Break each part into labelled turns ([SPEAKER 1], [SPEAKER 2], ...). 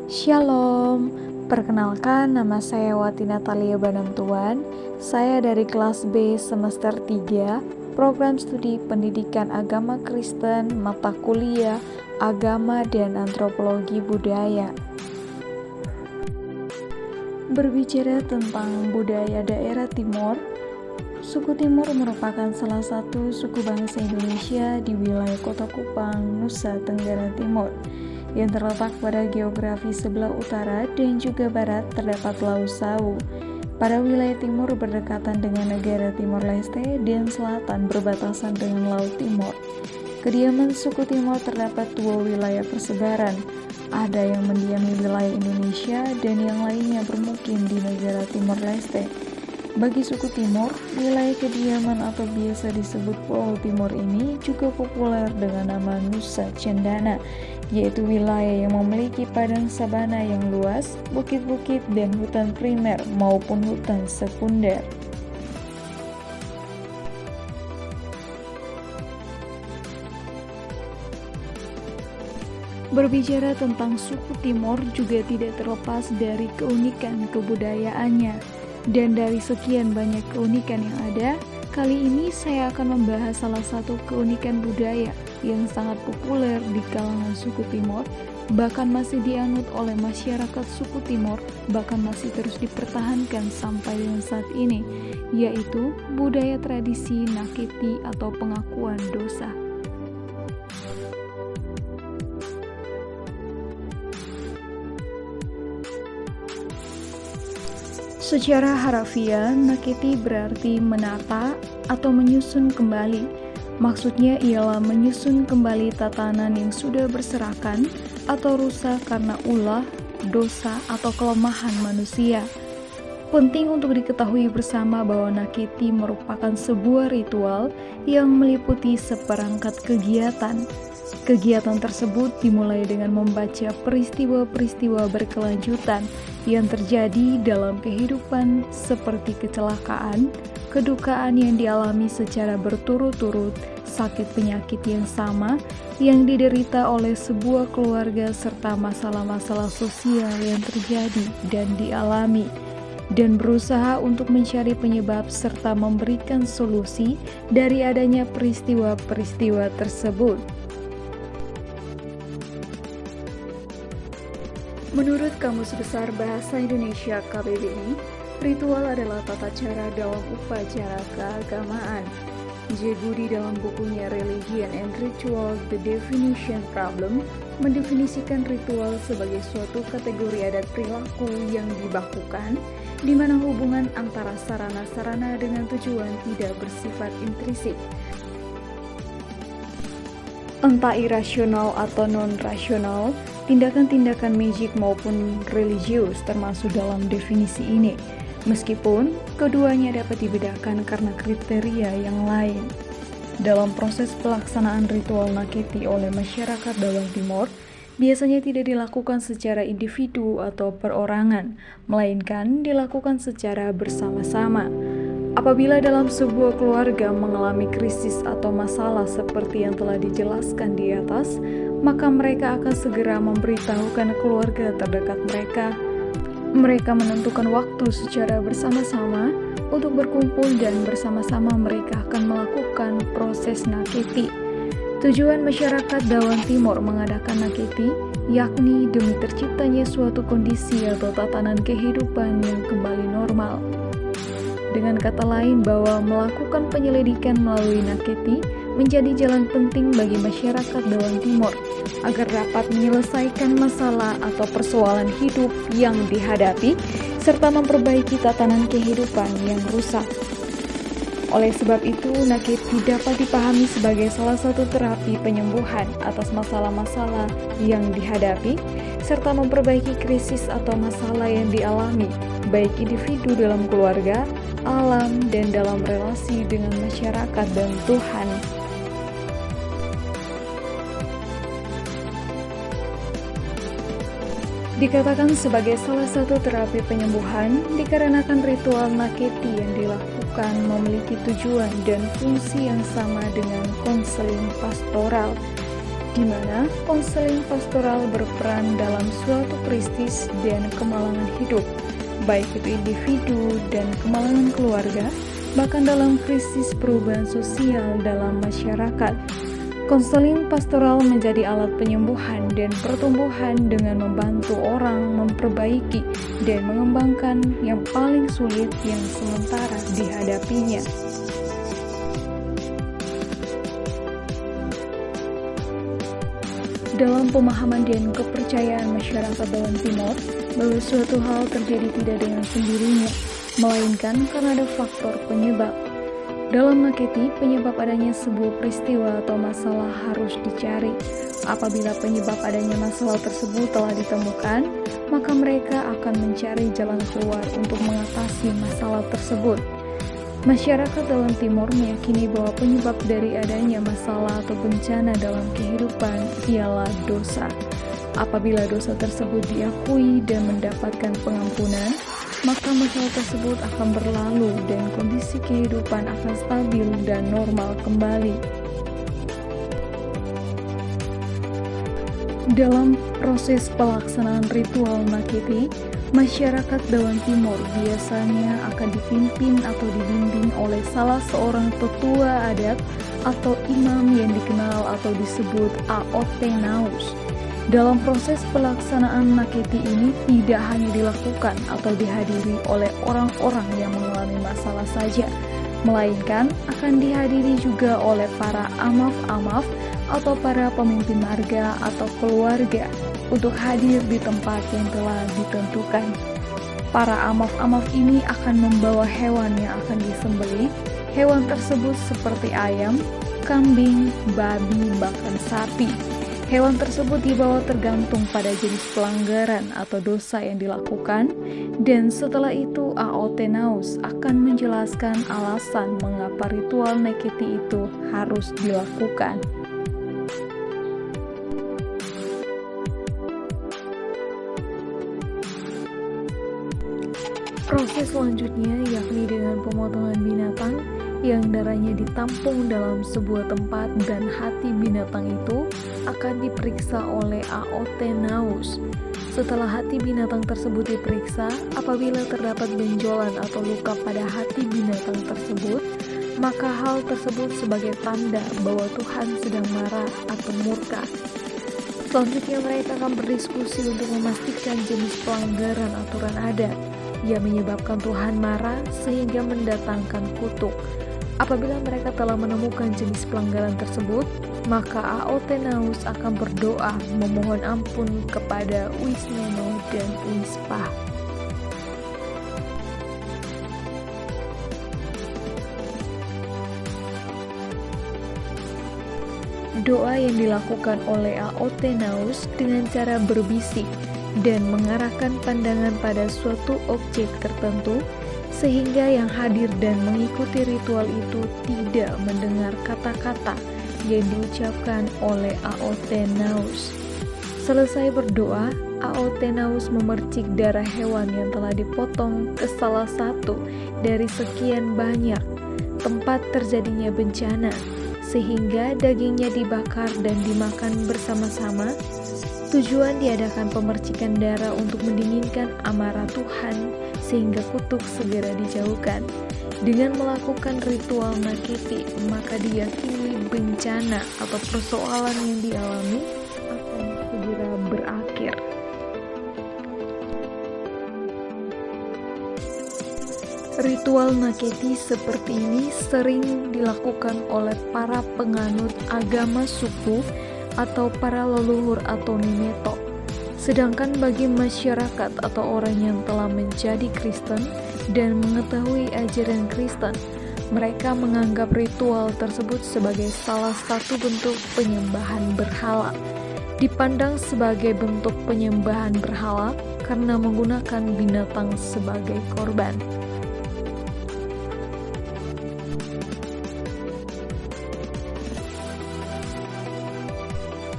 [SPEAKER 1] Shalom, perkenalkan nama saya Wati Natalia Banantuan. Saya dari kelas B semester 3, program studi pendidikan agama Kristen, mata kuliah, agama dan antropologi budaya. Berbicara tentang budaya daerah Timor, suku Timor merupakan salah satu suku bangsa Indonesia di wilayah Kota Kupang, Nusa Tenggara Timur, yang terletak pada geografi sebelah utara dan juga barat terdapat Laut Sawu. Pada wilayah timur berdekatan dengan negara Timor Leste dan selatan berbatasan dengan Laut Timor. Kediaman suku Timor terdapat dua wilayah persebaran. Ada yang mendiami wilayah Indonesia dan yang lainnya bermukim di negara Timor Leste. Bagi suku Timor, wilayah kediaman atau biasa disebut Pulau Timor ini juga populer dengan nama Nusa Cendana, yaitu wilayah yang memiliki padang sabana yang luas, bukit-bukit dan hutan primer maupun hutan sekunder. Berbicara tentang suku Timor juga tidak terlepas dari keunikan kebudayaannya. Dan dari sekian banyak keunikan yang ada, kali ini saya akan membahas salah satu keunikan budaya yang sangat populer di kalangan suku Timor, bahkan masih dianut oleh masyarakat suku Timor, bahkan masih terus dipertahankan sampai dengan saat ini, yaitu budaya tradisi Naketi atau pengakuan dosa. Secara harafiah, naketi berarti menata atau menyusun kembali. Maksudnya ialah menyusun kembali tatanan yang sudah berserakan atau rusak karena ulah, dosa, atau kelemahan manusia. Penting untuk diketahui bersama bahwa naketi merupakan sebuah ritual yang meliputi seperangkat kegiatan. Kegiatan tersebut dimulai dengan membaca peristiwa-peristiwa berkelanjutan yang terjadi dalam kehidupan seperti kecelakaan, kedukaan yang dialami secara berturut-turut, sakit penyakit yang sama yang diderita oleh sebuah keluarga serta masalah-masalah sosial yang terjadi dan dialami, dan berusaha untuk mencari penyebab serta memberikan solusi dari adanya peristiwa-peristiwa tersebut. Menurut Kamus Besar Bahasa Indonesia KBBI, ritual adalah tata cara dalam upacara keagamaan. J. Budi dalam bukunya Religion and Ritual, The Definition Problem, mendefinisikan ritual sebagai suatu kategori adat perilaku yang dibakukan, di mana hubungan antara sarana-sarana dengan tujuan tidak bersifat intrinsik, entah irasional atau non-rasional. Tindakan-tindakan magic maupun religius termasuk dalam definisi ini, meskipun keduanya dapat dibedakan karena kriteria yang lain. Dalam proses pelaksanaan ritual naketi oleh masyarakat Dawang Timor, biasanya tidak dilakukan secara individu atau perorangan, melainkan dilakukan secara bersama-sama. Apabila dalam sebuah keluarga mengalami krisis atau masalah seperti yang telah dijelaskan di atas, maka mereka akan segera memberitahukan keluarga terdekat mereka. Mereka menentukan waktu secara bersama-sama untuk berkumpul dan bersama-sama mereka akan melakukan proses naketi. Tujuan masyarakat Dawang Timor mengadakan naketi yakni demi terciptanya suatu kondisi atau tatanan kehidupan yang kembali normal. Dengan kata lain bahwa melakukan penyelidikan melalui naketi menjadi jalan penting bagi masyarakat Dawang Timor agar dapat menyelesaikan masalah atau persoalan hidup yang dihadapi serta memperbaiki tatanan kehidupan yang rusak. Oleh sebab itu, naketi dapat dipahami sebagai salah satu terapi penyembuhan atas masalah-masalah yang dihadapi serta memperbaiki krisis atau masalah yang dialami baik individu dalam keluarga, alam, dan dalam relasi dengan masyarakat dan Tuhan. Dikatakan sebagai salah satu terapi penyembuhan dikarenakan ritual naketi yang dilakukan memiliki tujuan dan fungsi yang sama dengan konseling pastoral. di mana konseling pastoral berperan dalam suatu krisis dan kemalangan hidup, baik itu individu dan kemalangan keluarga, bahkan dalam krisis perubahan sosial dalam masyarakat. Konseling pastoral menjadi alat penyembuhan dan pertumbuhan dengan membantu orang memperbaiki dan mengembangkan yang paling sulit yang sementara dihadapinya. Dalam pemahaman dan kepercayaan masyarakat Dalam Timor, bahwa suatu hal terjadi tidak dengan sendirinya, melainkan karena ada faktor penyebab. Dalam Naketi, penyebab adanya sebuah peristiwa atau masalah harus dicari. Apabila penyebab adanya masalah tersebut telah ditemukan, maka mereka akan mencari jalan keluar untuk mengatasi masalah tersebut. Masyarakat Dalam Timor meyakini bahwa penyebab dari adanya masalah atau bencana dalam kehidupan ialah dosa. Apabila dosa tersebut diakui dan mendapatkan pengampunan, maka masalah tersebut akan berlalu dan kondisi kehidupan akan stabil dan normal kembali. Dalam proses pelaksanaan ritual Naketi, masyarakat Dalam Timor biasanya akan dipimpin atau dibimbing oleh salah seorang tetua adat atau imam yang dikenal atau disebut Aote Naus. Dalam proses pelaksanaan Naketi ini tidak hanya dilakukan atau dihadiri oleh orang-orang yang mengalami masalah saja, melainkan akan dihadiri juga oleh para amaf-amaf atau para pemimpin marga atau keluarga untuk hadir di tempat yang telah ditentukan. Para amaf-amaf ini akan membawa hewan yang akan disembelih. Hewan tersebut seperti ayam, kambing, babi, bahkan sapi. Hewan tersebut dibawa tergantung pada jenis pelanggaran atau dosa yang dilakukan, dan setelah itu Aote Naus akan menjelaskan alasan mengapa ritual Naketi itu harus dilakukan. Proses selanjutnya yakni dengan pemotongan binatang yang darahnya ditampung dalam sebuah tempat dan hati binatang itu akan diperiksa oleh Aote Naus. Setelah hati binatang tersebut diperiksa, apabila terdapat benjolan atau luka pada hati binatang tersebut, maka hal tersebut sebagai tanda bahwa Tuhan sedang marah atau murka. Selanjutnya mereka akan berdiskusi untuk memastikan jenis pelanggaran aturan adat yang menyebabkan Tuhan marah sehingga mendatangkan kutuk. Apabila mereka telah menemukan jenis pelanggaran tersebut, maka Aote Naus akan berdoa memohon ampun kepada Wisneno dan Wispah. Doa yang dilakukan oleh Aote Naus dengan cara berbisik dan mengarahkan pandangan pada suatu objek tertentu, sehingga yang hadir dan mengikuti ritual itu tidak mendengar kata-kata yang diucapkan oleh Aote Naus. Selesai berdoa, Aote Naus memercik darah hewan yang telah dipotong ke salah satu dari sekian banyak tempat terjadinya bencana, sehingga dagingnya dibakar dan dimakan bersama-sama. Tujuan diadakan pemercikan darah untuk mendinginkan amarah Tuhan sehingga kutuk segera dijauhkan. Dengan melakukan ritual Naketi, maka diyakini bencana atau persoalan yang dialami akan segera berakhir. Ritual Naketi seperti ini sering dilakukan oleh para penganut agama suku atau para leluhur atau nimeto. Sedangkan bagi masyarakat atau orang yang telah menjadi Kristen dan mengetahui ajaran Kristen, mereka menganggap ritual tersebut sebagai salah satu bentuk penyembahan berhala. Dipandang sebagai bentuk penyembahan berhala karena menggunakan binatang sebagai korban.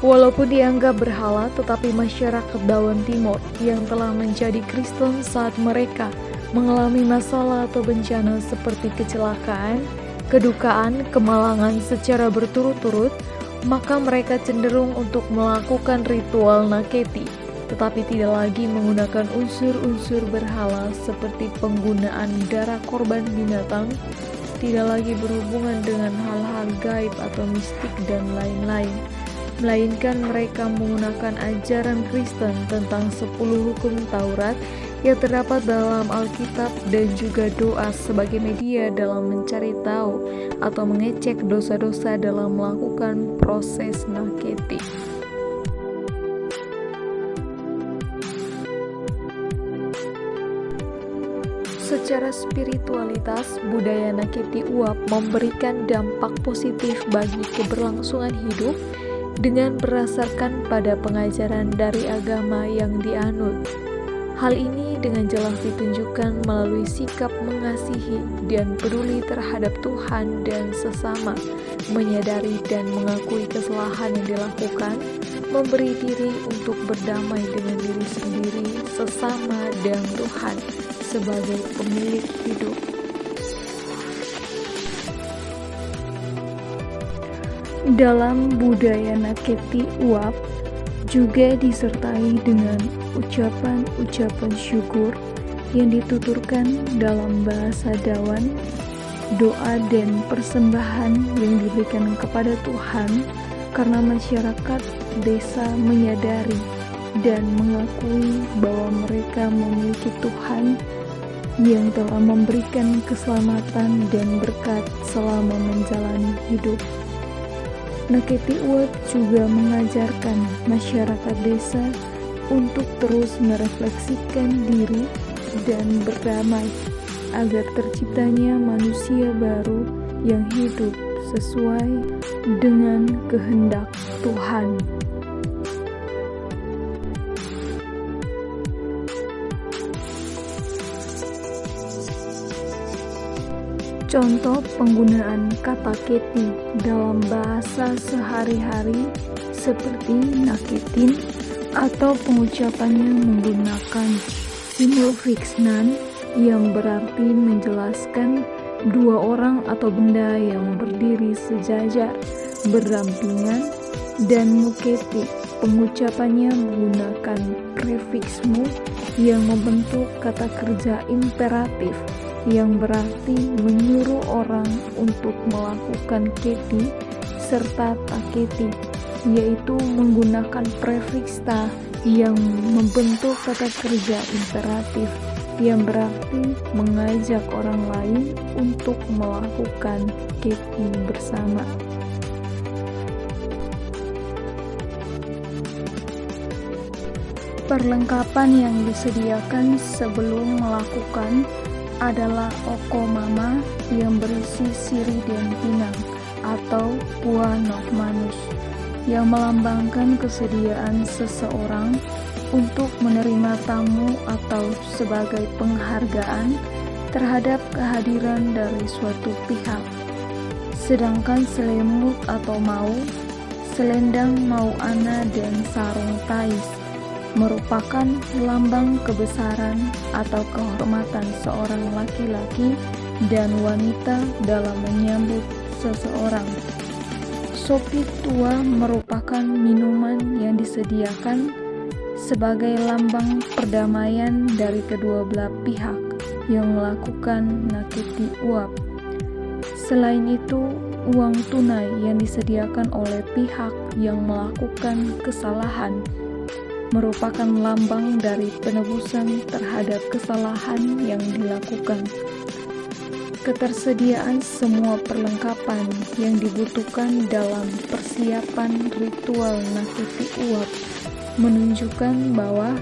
[SPEAKER 1] Walaupun dianggap berhala, tetapi masyarakat Dalam Timor yang telah menjadi Kristen saat mereka mengalami masalah atau bencana seperti kecelakaan, kedukaan, kemalangan secara berturut-turut,
[SPEAKER 2] maka mereka cenderung untuk melakukan ritual naketi, tetapi tidak lagi menggunakan unsur-unsur berhala seperti penggunaan darah korban binatang, tidak lagi berhubungan dengan hal-hal gaib atau mistik dan lain-lain, melainkan mereka menggunakan ajaran Kristen tentang 10 hukum Taurat yang terdapat dalam Alkitab dan juga doa sebagai media dalam mencari tahu atau mengecek dosa-dosa dalam melakukan proses naketi. Secara spiritualitas, budaya naketi uap memberikan dampak positif bagi keberlangsungan hidup dengan berdasarkan pada pengajaran dari agama yang dianut. Hal ini dengan jelas ditunjukkan melalui sikap mengasihi dan peduli terhadap Tuhan dan sesama, menyadari dan mengakui kesalahan yang dilakukan, memberi diri untuk berdamai dengan diri sendiri, sesama, dan Tuhan sebagai pemilik hidup.
[SPEAKER 1] Dalam budaya naketi uap juga disertai dengan ucapan-ucapan syukur yang dituturkan dalam bahasa Dawan, doa dan persembahan yang diberikan kepada Tuhan karena masyarakat desa menyadari dan mengakui bahwa mereka memiliki Tuhan yang telah memberikan keselamatan dan berkat selama menjalani hidup. Naketi uap juga mengajarkan masyarakat desa untuk terus merefleksikan diri dan berdamai agar terciptanya manusia baru yang hidup sesuai dengan kehendak Tuhan. Contoh penggunaan kata keti dalam bahasa sehari-hari seperti naketin atau pengucapannya menggunakan simbol fiksnan yang berarti menjelaskan dua orang atau benda yang berdiri sejajar, berdampingan, dan muketi pengucapannya menggunakan prefiks mu yang membentuk kata kerja imperatif yang berarti menyuruh orang untuk melakukan keti serta taketi, yaitu menggunakan prefiks ta yang membentuk kata kerja imperatif yang berarti mengajak orang lain untuk melakukan keti bersama. Perlengkapan yang disediakan sebelum melakukan adalah oko mama yang berisi siri dan pinang atau buah nok manus yang melambangkan kesediaan seseorang untuk menerima tamu atau sebagai penghargaan terhadap kehadiran dari suatu pihak. Sedangkan selimut atau mau, selendang mau ana dan sarung tais merupakan lambang kebesaran atau kehormatan seorang laki-laki dan wanita dalam menyambut seseorang. Sopi tua merupakan minuman yang disediakan sebagai lambang perdamaian dari kedua belah pihak yang melakukan naketi uap. Selain itu, uang tunai yang disediakan oleh pihak yang melakukan kesalahan merupakan lambang dari penebusan terhadap kesalahan yang dilakukan. Ketersediaan semua perlengkapan yang dibutuhkan dalam persiapan ritual naketi uap menunjukkan bahwa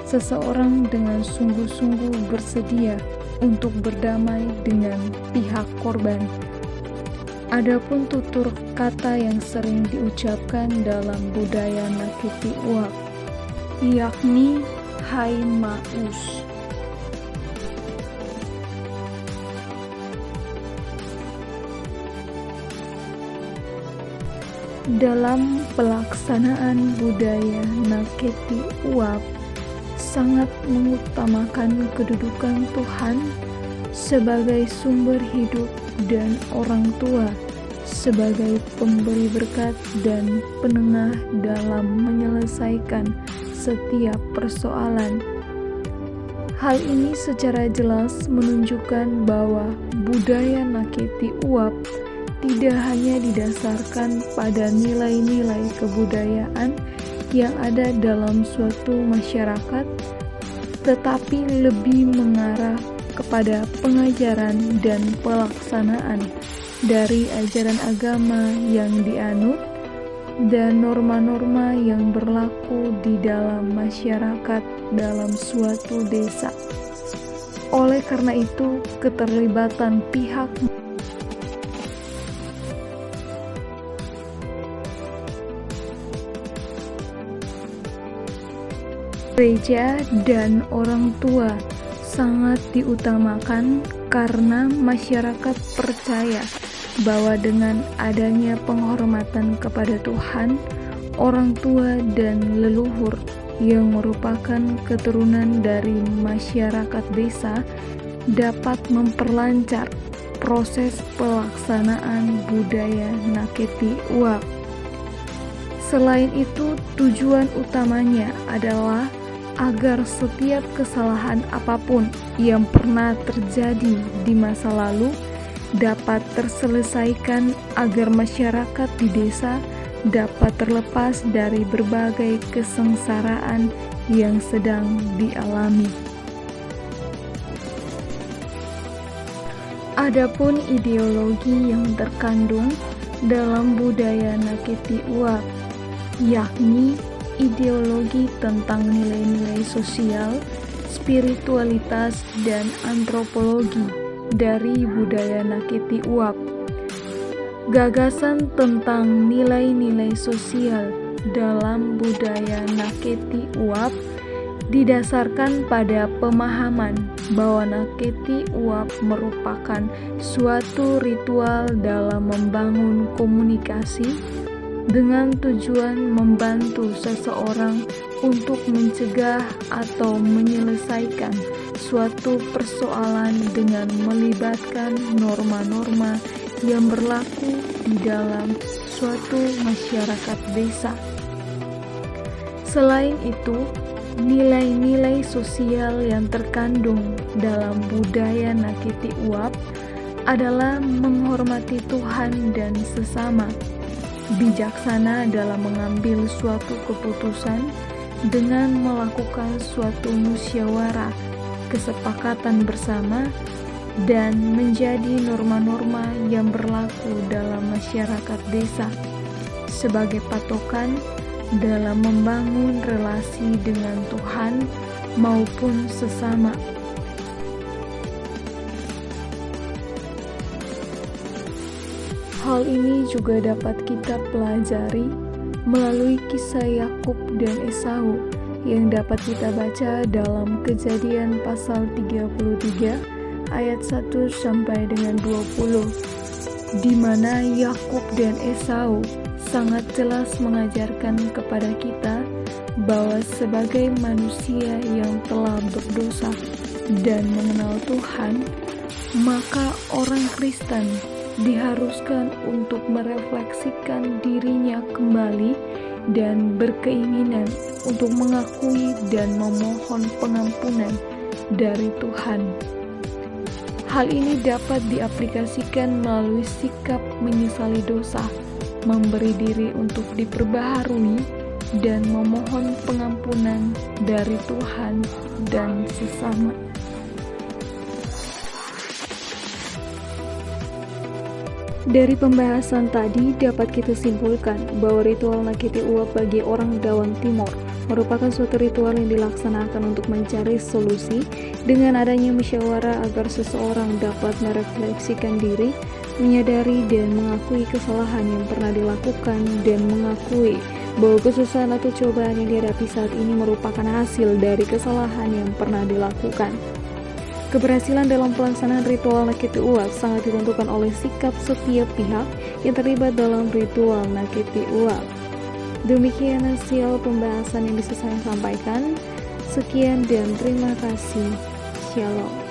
[SPEAKER 1] seseorang dengan sungguh-sungguh bersedia untuk berdamai dengan pihak korban. Adapun tutur kata yang sering diucapkan dalam budaya naketi uap, yakni hai maus. Dalam pelaksanaan budaya naketi uap sangat mengutamakan kedudukan Tuhan sebagai sumber hidup dan orang tua sebagai pemberi berkat dan penengah dalam menyelesaikan setiap persoalan. Hal ini secara jelas menunjukkan bahwa budaya naketi uap tidak hanya didasarkan pada nilai-nilai kebudayaan yang ada dalam suatu masyarakat, tetapi lebih mengarah kepada pengajaran dan pelaksanaan dari ajaran agama yang dianut dan norma-norma yang berlaku di dalam masyarakat dalam suatu desa. Oleh karena itu, keterlibatan pihak gereja dan orang tua sangat diutamakan karena masyarakat percaya bahwa dengan adanya penghormatan kepada Tuhan, orang tua dan leluhur yang merupakan keturunan dari masyarakat desa dapat memperlancar proses pelaksanaan budaya naketi uap. Selain itu, tujuan utamanya adalah agar setiap kesalahan apapun yang pernah terjadi di masa lalu dapat terselesaikan agar masyarakat di desa dapat terlepas dari berbagai kesengsaraan yang sedang dialami. Adapun ideologi yang terkandung dalam budaya naketi uap, yakni ideologi tentang nilai-nilai sosial, spiritualitas, dan antropologi dari budaya naketi uap. Gagasan tentang nilai-nilai sosial dalam budaya naketi uap didasarkan pada pemahaman bahwa naketi uap merupakan suatu ritual dalam membangun komunikasi dengan tujuan membantu seseorang untuk mencegah atau menyelesaikan suatu persoalan dengan melibatkan norma-norma yang berlaku di dalam suatu masyarakat desa. Selain itu, nilai-nilai sosial yang terkandung dalam budaya naketi uap adalah menghormati Tuhan dan sesama, bijaksana dalam mengambil suatu keputusan dengan melakukan suatu musyawarah, kesepakatan bersama, dan menjadi norma-norma yang berlaku dalam masyarakat desa sebagai patokan dalam membangun relasi dengan Tuhan maupun sesama. Hal ini juga dapat kita pelajari melalui kisah Yakub dan Esau yang dapat kita baca dalam Kejadian pasal 33 ayat 1 sampai dengan 20, di mana Yakub dan Esau sangat jelas mengajarkan kepada kita bahwa sebagai manusia yang telah berdosa dan mengenal Tuhan, maka orang Kristen diharuskan untuk merefleksikan dirinya kembali dan berkeinginan untuk mengakui dan memohon pengampunan dari Tuhan. Hal ini dapat diaplikasikan melalui sikap menyesali dosa, memberi diri untuk diperbaharui, dan memohon pengampunan dari Tuhan dan sesama. Dari pembahasan tadi dapat kita simpulkan bahwa ritual naketi uap bagi orang Dawan Timor merupakan suatu ritual yang dilaksanakan untuk mencari solusi dengan adanya musyawarah agar seseorang dapat merefleksikan diri, menyadari dan mengakui kesalahan yang pernah dilakukan, dan mengakui bahwa kesusahan atau cobaan yang dihadapi saat ini merupakan hasil dari kesalahan yang pernah dilakukan. Keberhasilan dalam pelaksanaan ritual naketi uap sangat ditentukan oleh sikap setiap pihak yang terlibat dalam ritual naketi uap. Demikian hasil pembahasan yang bisa saya sampaikan. Sekian dan terima kasih. Shalom.